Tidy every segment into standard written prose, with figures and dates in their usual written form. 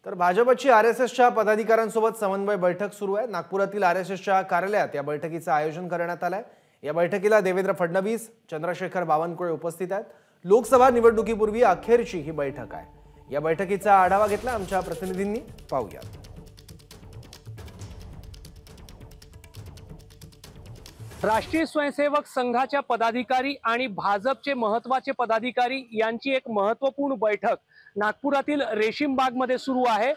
तर भाजपची आरएसएसच्या पदाधिकाऱ्यांसोबत समन्वय बैठक सुरू आहे। नागपुरातील आरएसएसच्या कार्यालयात या बैठकीचं आयोजन करण्यात आलंय। या बैठकीला देवेंद्र फडणवीस, चंद्रशेखर बावनकुळे उपस्थित आहेत। लोकसभा निवडणुकीपूर्वी अखेरची ही बैठक आहे। या बैठकीचा आढावा घेतला आमच्या प्रतिनिधींनी, पाहूया। राष्ट्रीय स्वयंसेवक संघाच्या पदाधिकारी आणि भाजपचे महत्त्वाचे पदाधिकारी यांची एक महत्त्वपूर्ण बैठक नागपुरातील रेशीमबाग मध्ये सुरू आहे।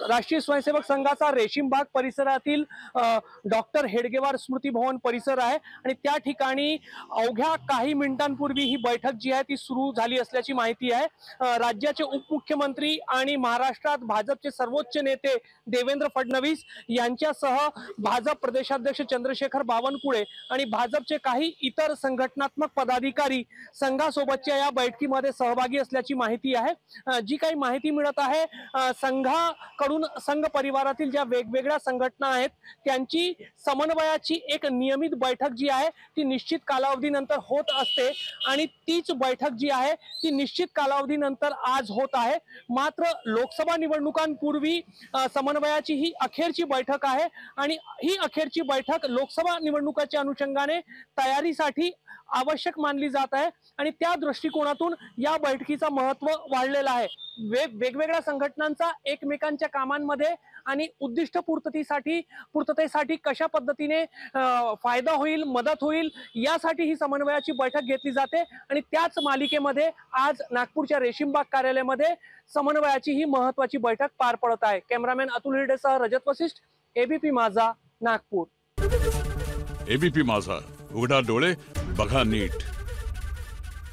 राष्ट्रीय स्वयंसेवक संघाचा रेशीमबाग परिसरातील डॉक्टर हेडगेवार स्मृती भवन परिसर आहे आणि त्या ठिकाणी अवघ्या काही मिनिटांपूर्वी ही बैठक जी आहे ती सुरू झाली असल्याची माहिती आहे। राज्याचे उपमुख्यमंत्री आणि महाराष्ट्रात भाजपचे सर्वोच्च नेते देवेंद्र फडणवीस यांच्यासह भाजप प्रदेशाध्यक्ष चंद्रशेखर बावनकुळे आणि भाजपचे काही इतर संघटनात्मक पदाधिकारी संघासोबतच्या या बैठकीमध्ये सहभागी असल्याची माहिती आहे। जी काही माहिती मिळत आहे, संघाकडून संघ परिवारातील ज्या वेगवेगळ्या संघटना आहेत त्यांची समन्वयाची एक नियमित बैठक जी आहे ती निश्चित कालावधीनंतर होत असते आणि तीच बैठक जी आहे ती निश्चित कालावधीनंतर आज होत आहे। मात्र लोकसभा निवडणुकांपूर्वी समन्वयाची ही अखेरची बैठक आहे आणि ही अखेरची बैठक लोकसभा निवडणुकाच्या अनुषंगाने तयारीसाठी आवश्यक मानली जात आहे आणि त्या दृष्टिकोनातून या बैठकीचं महत्त्व वाढलेलं आहे। वेगवेगळ्या संघटनांचा एकमेकांच्या कामांमध्ये आणि उद्दिष्ट पूर्ततेसाठी कशा पद्धतीने फायदा होईल, मदत होईल यासाठी ही समन्वयाची बैठक घेतली जाते आणि त्याच मालिकेमध्ये आज नागपूरच्या रेशीमबाग कार्यालयामध्ये समन्वयाची ही महत्त्वाची बैठक पार पडत आहे। कॅमेरामॅन अतुल हिरडेसह रजत वशिष्ठ, एबीपी माझा, नागपूर। एबीपी माझा, उघडा डोळे बघा नीट।